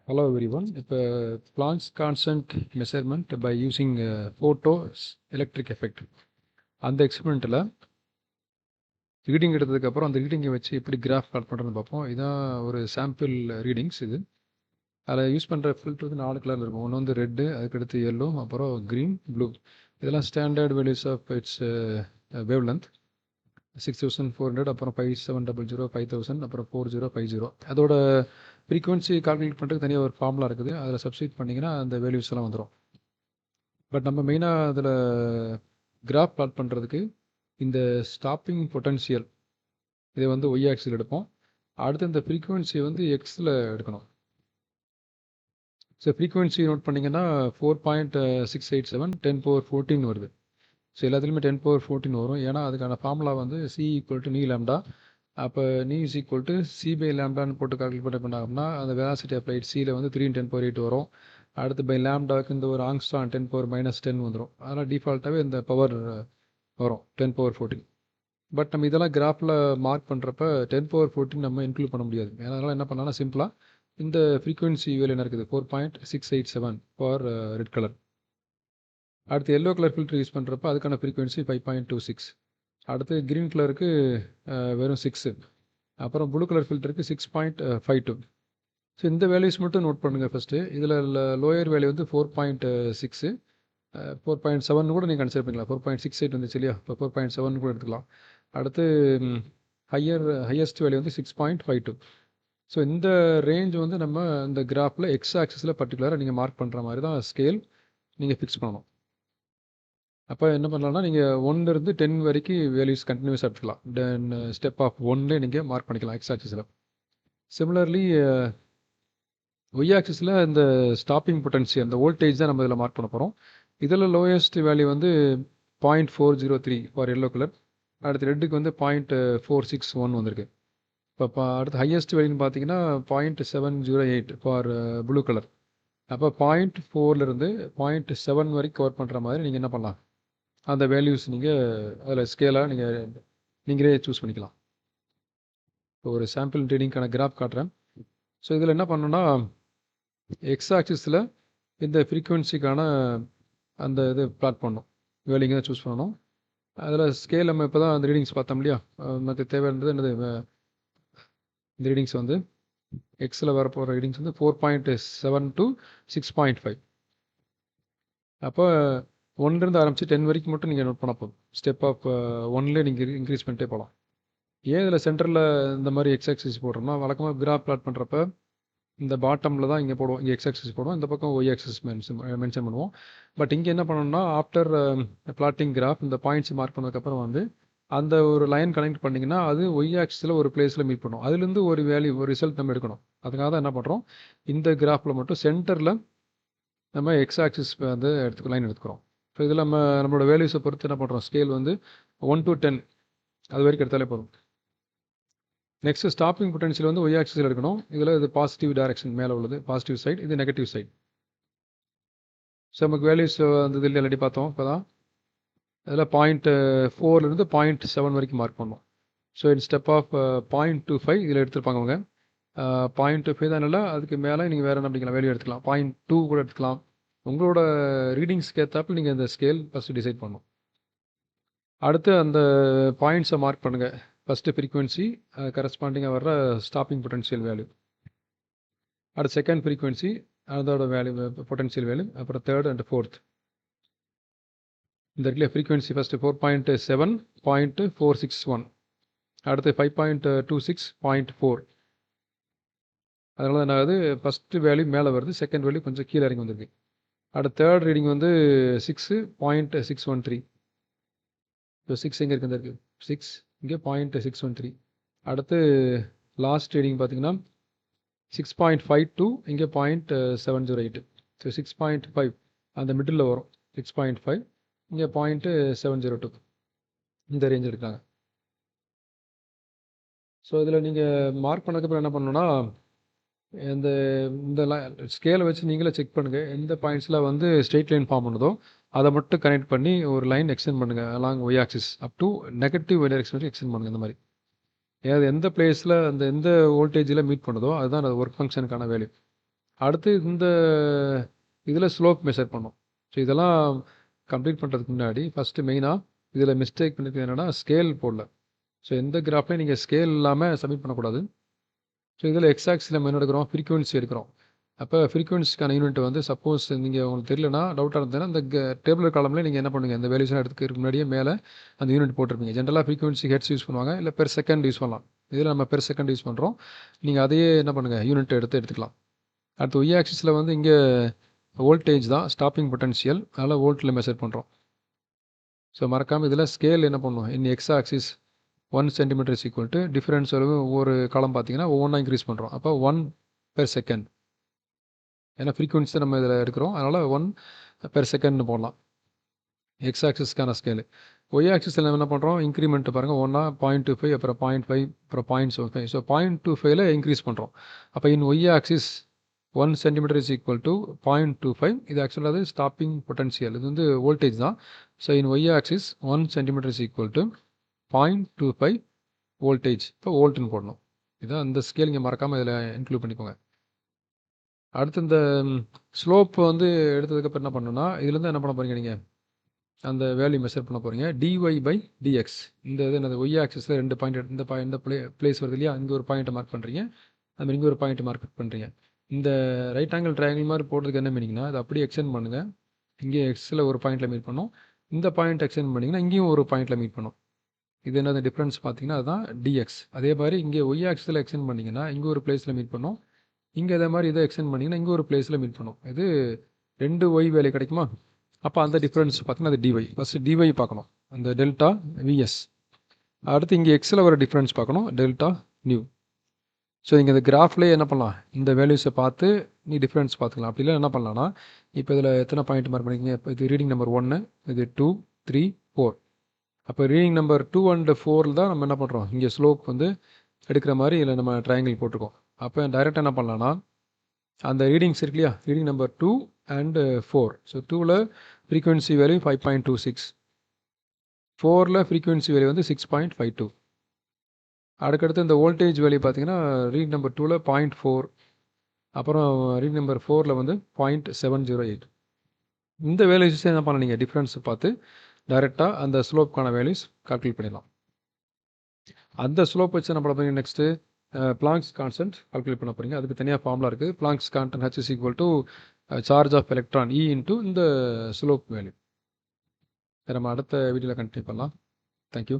Hello everyone. இப்போ Planck's constant measurement by using photo electric effect அந்த எக்ஸ்பெரிமெண்ட்டில் reading எடுத்ததுக்கப்புறம் அந்த ரீடிங்கை வச்சு எப்படி கிராஃப் பிளாட் பண்ணுறதுன்னு பார்ப்போம். இதான் ஒரு சாம்பிள் ரீடிங்ஸ் இது. அதில் யூஸ் பண்ணுற ஃபில்டர் வந்து 4 கலரில் இருக்கும். ஒன்று வந்து ரெட்டு, அதுக்கடுத்து எல்லோ, அப்புறம் க்ரீன், ப்ளூ. இதெல்லாம் standard values of its wavelength 6400, அப்புறம் 5700, 5000, அப்புறம் 4050. அதோட ஃப்ரீக்வன்சி கால்குலேட் பண்ணுறதுக்கு தனியாக ஒரு ஃபார்முலா இருக்குது. அதில் சப்ஸ்டிட் பண்ணிங்கன்னா அந்த வேல்யூஸ் எல்லாம் வந்துடும். பட் நம்ம மெயினாக அதில் கிராஃப் பிளாட் பண்ணுறதுக்கு இந்த ஸ்டாப்பிங் பொட்டன்ஷியல் இதை வந்து ஒய் ஆக்சில் எடுப்போம். அடுத்து இந்த ஃப்ரீக்வன்சியை வந்து எக்ஸில் எடுக்கணும். ஸோ ஃப்ரீக்வன்சி நோட் பண்ணிங்கன்னா 4.687 10^14 வருது. ஸோ எல்லாத்துலேயுமே 10^14 வரும். ஏன்னா அதுக்கான ஃபார்முலா வந்து c equal to nu lambda. அப்போ nu is equal to c by லேம்டான்னு போட்டு கால்குலேட் பண்ணாங்கன்னா அந்த வெலாசிட்டி அப்ளைட் சியில் வந்து 3×10^8 வரும். அடுத்து பை லேம்டாவுக்கு இந்த ஒரு ஆங்ஸ்டான் 10^-10 வந்துடும். அதனால் டிஃபால்ட்டாகவே இந்த பவர் வரும் 10^14. பட் நம்ம இதெல்லாம் கிராஃபில் மார்க் பண்ணுறப்ப 10^14 நம்ம இன்க்ளூட் பண்ண முடியாது. அதனால் என்ன பண்ணலாம்னா சிம்பிளாக இந்த ஃப்ரீக்வன்சி வேல்யூ என்ன இருக்குது 4.687 ஃபார் ரெட் கலர். அடுத்து எல்லோ கலர் ஃபில்டர் யூஸ் பண்ணுறப்ப அதுக்கான ஃப்ரீக்வன்சி 5.26. அடுத்து க்ரீன் கலருக்கு வெறும் 6. அப்புறம் ப்ளூ கலர் ஃபில்டருக்கு 6.52. ஸோ இந்த வேல்யூஸ் மட்டும் நோட் பண்ணுங்கள் ஃபஸ்ட்டு. இதில் லோயர் வேல்யூ வந்து 4.6, 4.7 கூட நீங்கள் கன்சிடர் பண்ணிக்கலாம். 4.68 வந்துச்சு இல்லையா, இப்போ 4.7 கூட எடுத்துக்கலாம். அடுத்து ஹையஸ்ட் வேல்யூ வந்து 6.52. ஸோ இந்த ரேஞ்ச் வந்து நம்ம இந்த கிராஃபில் எக்ஸ் ஆக்சிஸில் பர்டிகுலராக நீங்கள் மார்க் பண்ணுற மாதிரி தான் ஸ்கேல் நீங்கள் ஃபிக்ஸ் பண்ணணும். அப்போ என்ன பண்ணலாம்னா நீங்கள் 1 to 10 வரைக்கும் வேல்யூஸ் கண்டினியூஸாக எடுத்துக்கலாம். தென் ஸ்டெப் ஆஃப் 1 நீங்கள் மார்க் பண்ணிக்கலாம் எக்ஸ் ஆக்சிஸில். சிமிலர்லி ஒய் ஆக்சிஸில் இந்த ஸ்டாப்பிங் பொட்டன்ஷியல் அந்த வோல்டேஜ் தான் நம்ம இதில் மார்க் பண்ண போகிறோம். இதில் லோயஸ்ட் வேல்யூ வந்து 0.403 ஃபார் எல்லோ கலர். அடுத்து ரெட்டுக்கு வந்து 0.461 வந்திருக்கு. இப்போ அடுத்து ஹையஸ்ட் வேல்யூன்னு பார்த்தீங்கன்னா 0.708 ஃபார் ப்ளூ கலர். அப்போ 0.4லேருந்து 0.7 வரைக்கும் கவர் பண்ணுற மாதிரி நீங்கள் என்ன பண்ணலாம், அந்த வேல்யூஸ் நீங்கள் அதில் ஸ்கேலாக நீங்களே சூஸ் பண்ணிக்கலாம். இப்போ ஒரு சாம்பிள் ரீடிங்கான கிராஃப் காட்டுறேன். ஸோ இதில் என்ன பண்ணணும்னா எக்ஸ் ஆக்சிஸில் இந்த ஃப்ரீக்குவென்சிக்கான அந்த இது பிளாட் பண்ணணும், வேல்யூங்க தான் சூஸ் பண்ணணும். அதில் ஸ்கேல் நம்ம இப்போ தான் அந்த ரீடிங்ஸ் பார்த்தோம் இல்லையா, மற்ற தேவையானது என்னது இந்த ரீடிங்ஸ் வந்து எக்ஸில் வரப்போகிற ரீடிங்ஸ் வந்து 4.7 to 6.5. அப்போ 1லேருந்து ஆரம்பித்து 10 வரைக்கும் மட்டும் நீங்கள் நோட் பண்ண போதும். ஸ்டெப் ஆஃப் 1லேயே நீங்கள் இன்க்ரீஸ் பண்ணிட்டே போகலாம். ஏன் இதில் சென்டரில் இந்த மாதிரி எக்ஸ் ஆக்சிஸ் போடுறோம்னா, வழக்கமாக கிராஃப் பிளாட் பண்ணுறப்ப இந்த பாட்டமில் தான் இங்கே போடுவோம், இங்கே எக்ஸ் ஆக்சிஸ் போடுவோம், இந்த பக்கம் ஒய் ஆக்சிஸ் மென்ஷன் பண்ணுவோம். பட் இங்கே என்ன பண்ணணும்னா ஆஃப்டர் பிளாட்டிங் கிராஃப் இந்த பாயிண்ட்ஸ் மார்க் பண்ணதுக்கப்புறம் வந்து அந்த ஒரு லைன் கனெக்ட் பண்ணிங்கன்னா அது ஒய் ஆக்சிஸில் ஒரு பிளேஸில் மீட் பண்ணும். அதுலேருந்து ஒரு வேல்யூ ஒரு ரிசல்ட் நம்ம எடுக்கணும். அதுக்காக தான் என்ன பண்ணுறோம், இந்த கிராஃபில் மட்டும் சென்டரில் நம்ம எக்ஸ் ஆக்சிஸ் வந்து லைன் எடுத்துக்கிறோம். ஸோ இதில் நம்மளோட வேல்யூஸை பொறுத்து என்ன பண்ணுறோம், ஸ்கேல் வந்து 1 to 10 அது வரைக்கும் எடுத்தாலே போதும். நெக்ஸ்ட் ஸ்டாப்பிங் பொட்டன்ஷியல் வந்து ஒய் ஆக்சிஸில் எடுக்கணும். இதில் இது பாசிட்டிவ் டைரக்ஷன் மேலே உள்ளது, பாசிட்டிவ் சைடு, இது நெகட்டிவ் சைடு. ஸோ நமக்கு வேல்யூஸ் வந்து இதில் ஆல்ரெடி பார்த்தோம். இப்போ தான் இதில் 0.4லேருந்து 0.7 வரைக்கும் மார்க் பண்ணோம். ஸோ இன் ஸ்டெப் ஆஃப் 0.25 இதில் எடுத்துருப்பாங்க அவங்க. 0.25 தான் இல்லை, அதுக்கு மேலே நீங்கள் வேறு என்ன பண்ணிக்கலாம், வேல்யூ எடுத்துக்கலாம். 0.2 கூட எடுத்துக்கலாம். உங்களோட ரீடிங்ஸ்க்கு ஏற்றாப்பில் நீங்கள் இந்த ஸ்கேல் ஃபஸ்ட்டு டிசைட் பண்ணணும். அடுத்து அந்த பாயிண்ட்ஸை மார்க் பண்ணுங்கள். ஃபஸ்ட்டு ஃப்ரீக்வன்சி கரஸ்பாண்டிங்காக வர்ற ஸ்டாப்பிங் பொட்டன்ஷியல் வேல்யூ. அடுத்து செகண்ட் ஃப்ரீக்வன்சி அதோட வேல்யூ பொட்டன்ஷியல் வேல்யூ. அப்புறம் தேர்ட் அண்ட் ஃபோர்த். இந்த இடத்துல ஃப்ரீக்வன்சி ஃபஸ்ட்டு 4.7 0.461, அடுத்து 5.26 0.4. அதனால என்ன ஆகுது, ஃபஸ்ட்டு வேல்யூ மேலே வருது, செகண்ட் வேல்யூ கொஞ்சம் கீழே இறங்கி வந்திருக்கு. அடுத்து தேர்ட் ரீடிங் வந்து 6.613. இப்போ 6 எங்கே இருக்குது, இருக்குது 6 இங்கே 0.613. அடுத்து லாஸ்ட் ரீடிங் பார்த்தீங்கன்னா 6.52, இங்கே 0.708. ஸோ 6.5 அந்த மிடில் வரும், 6.5 இங்கே 0.702. இந்த ரேஞ்ச் எடுக்கிறாங்க. ஸோ இதில் நீங்கள் மார்க் பண்ணதுக்கப்புறம் என்ன பண்ணணும்னா இந்த இந்த ஸ்கேலை வச்சு நீங்களே செக் பண்ணுங்கள். எந்த பாயிண்ட்ஸில் வந்து ஸ்ட்ரெயிட் லைன் ஃபார்ம் பண்ணுதோ அதை மட்டும் கனெக்ட் பண்ணி ஒரு லைன் எக்ஸ்டெண்ட் பண்ணுங்கள் along y axis up to negative y direction வரைக்கும் எக்ஸ்டெண்ட் பண்ணுங்கள். இந்த மாதிரி ஏதாவது எந்த பிளேஸில் அந்த எந்த வோல்டேஜில் மீட் பண்ணுதோ அதுதான் அது ஒர்க் ஃபங்க்ஷனுக்கான வேல்யூ. அடுத்து இந்த இதில் ஸ்லோப் மெஷர் பண்ணோம். ஸோ இதெல்லாம் கம்ப்ளீட் பண்ணுறதுக்கு முன்னாடி ஃபஸ்ட்டு மெயினாக இதில் மிஸ்டேக் பண்ணிட்டு என்னென்னா ஸ்கேல் போடல. ஸோ எந்த கிராஃப்லையும் நீங்கள் ஸ்கேல் இல்லாமல் சப்மிட் பண்ணக்கூடாது. ஸோ இதில் எக்ஸாக்ஸில் நம்ம என்ன எடுக்கிறோம், ஃப்ரீக்வன்சி எடுக்கிறோம். அப்போ ஃப்ரீக்வன்சிக்கான யூனிட் வந்து சப்போஸ் நீங்கள் உங்களுக்கு தெரியலனா டவுட்டாக இருந்ததுன்னா இந்த டேபிள் காலம்லேயே நீங்கள் என்ன பண்ணுங்கள், இந்த வேல்யூஸ்லாம் எடுத்துக்கிறதுக்கு முன்னாடியே மேலே அந்த யூனிட் போட்டிருப்பீங்க. ஜென்ரலாக ஃப்ரீக்வன்சி ஹெட்ஸ் யூஸ் பண்ணுவாங்க, இல்லை பெர் செகண்ட் யூஸ் பண்ணலாம். இதில் நம்ம பெர் செகண்ட் யூஸ் பண்ணுறோம். நீங்கள் அதையே என்ன பண்ணுங்கள், யூனிட் எடுத்துக்கலாம். அடுத்து ஒய் ஆக்சிஸில் வந்து இங்கே வோல்டேஜ் தான் ஸ்டாப்பிங் பொட்டன்ஷியல், அதனால் வோல்ட்டில் மெஷர் பண்ணுறோம். ஸோ மறக்காமல் இதில் ஸ்கேல் என்ன பண்ணுவோம், in X axis 1 centimetre is equal to difference அளவு ஒவ்வொரு காலம் பார்த்தீங்கன்னா ஒவ்வொன்றா இன்க்ரீஸ் பண்ணுறோம். அப்போ 1 பெர் செகண்ட், ஏன்னா ஃப்ரீக்வன்சி நம்ம இதில் எடுக்கிறோம், அதனால் 1 பெர் செகண்ட்னு போடலாம் எக்ஸ் ஆக்சிஸ்க்கான ஸ்கேலு. ஒய் ஆக்சிஸில் நம்ம என்ன பண்ணுறோம், இன்க்ரிமெண்ட் பாருங்கள், 0.25, அப்புறம் 0.5, அப்புறம் 0.75. ஸோ 0.25ல் இன்க்ரீஸ் பண்ணுறோம். அப்போ in Y axis 1 centimetre is equal to 0.25. இது ஆக்சுவலாக அது ஸ்டாப்பிங் பொட்டன்ஷியல், இது வந்து வோல்டேஜ் தான். So in Y axis 1 centimetre is equal to 0.25 voltage. இப்போ வோல்ட்டுன்னு போடணும். இதான் அந்த ஸ்கேல் இங்கே மறக்காமல் இதில் இன்க்ளூட் பண்ணிக்கோங்க. அடுத்து இந்த ஸ்லோப் வந்து எடுத்ததுக்கப்புறம் என்ன பண்ணணும்னா, இதுலேருந்து என்ன பண்ண போகிறீங்க, நீங்கள் அந்த வேல்யூ மெஷர் பண்ண போகிறீங்க. டிஒய் பை டிஎக்ஸ், இந்த இது என்னது ஒய் ஆக்சிஸில் 2 பாயிண்ட், இந்த பிளேஸ் வருது இல்லையா, இங்கே ஒரு பாயிண்ட்டை மார்க் பண்ணுறீங்க, அதுமாதிரி இங்கே ஒரு பாயிண்ட் மார்க் பண்ணுறீங்க. இந்த ரைட் ஆங்கிள் ட்ரையாங்கிள் மாதிரி போடுறதுக்கு என்ன மீனிங்னா, அதை அப்படியே எக்ஸ்டெண்ட் பண்ணுங்கள். இங்கே எக்ஸில் ஒரு பாயிண்ட்டில் மீட் பண்ணோம், இந்த பாயிண்ட் எக்ஸ்டெண்ட் பண்ணிங்கன்னா இங்கேயும் ஒரு பாயிண்ட்டில் மீட் பண்ணும். இது என்னது டிஃப்ரென்ஸ் பார்த்தீங்கன்னா அதுதான் டிஎக்ஸ். அதே மாதிரி இங்கே ஒய் ஆக்சிஸில் எக்ஸ்டெண்ட் பண்ணிங்கன்னா இங்கே ஒரு பிளேஸில் மீட் பண்ணோம், இங்கே அதே மாதிரி இதை எக்ஸ்டெண்ட் பண்ணிங்கன்னா இங்கே ஒரு பிளேஸில் மீட் பண்ணும். இது 2 ஒய் வேல்யூ கிடைக்குமா? அப்போ அந்த டிஃப்ரென்ஸ் பார்த்தீங்கன்னா அது டிஒய். ஃபஸ்ட்டு டிஒய் பார்க்கணும், அந்த டெல்டா விஎஸ். அடுத்து இங்கே எக்ஸில் வர டிஃப்ரென்ஸ் பார்க்கணும், டெல்டா நியூ. ஸோ இங்கே இந்த கிராஃப்லேயே என்ன பண்ணலாம், இந்த வேல்யூஸை பார்த்து நீ டிஃப்ரென்ஸ் பார்த்துக்கலாம். அப்படி இல்லை என்ன பண்ணலாம்னா, இப்போ இதில் எத்தனை பாயிண்ட் மார்க் பண்ணிக்கிங்க, இப்போ இது ரீடிங் நம்பர் 1, இது 2, 3, 4. அப்போ ரீடிங் நம்பர் 2 and 4 தான் நம்ம என்ன பண்ணுறோம், இங்கே ஸ்லோப் வந்து எடுக்கிற மாதிரி இதில் நம்ம ட்ரையாங்கிள் போட்டிருக்கோம். அப்போ டைரெக்டாக என்ன பண்ணலான்னா, அந்த ரீடிங்ஸ் இருக்கு இல்லையா, ரீடிங் நம்பர் 2 and 4. ஸோ 2ல் ஃப்ரீக்வன்சி வேல்யூ 5.26, 4ல் ஃப்ரீக்வன்சி வேல்யூ வந்து 6.52. அதுக்கடுத்து இந்த வோல்டேஜ் வேல்யூ பார்த்தீங்கன்னா ரீடிங் நம்பர் 2ல் 0.4, அப்புறம் ரீடிங் நம்பர் 4ல் வந்து 0.708. இந்த வேல்யூஸ் என்ன பண்ண நீங்கள் டிஃப்ரென்ஸ் பார்த்து டைரெக்டாக அந்த ஸ்லோப்க்கான வேல்யூஸ் கால்குலேட் பண்ணிடலாம். அந்த ஸ்லோப் வச்சு என்ன பண்ண போகிறீங்க, நெக்ஸ்ட்டு பிளாங்க்ஸ் கான்ஸ்டன்ட் கால்குலேட் பண்ண போகிறீங்க. அதுக்கு தனியாக ஃபார்முலா இருக்குது. Planck's constant H is equal to charge of electron E into இந்த ஸ்லோப் வேல்யூ. நம்ம அடுத்த வீடியோவில் கண்டினியூ பண்ணலாம். தேங்க்யூ.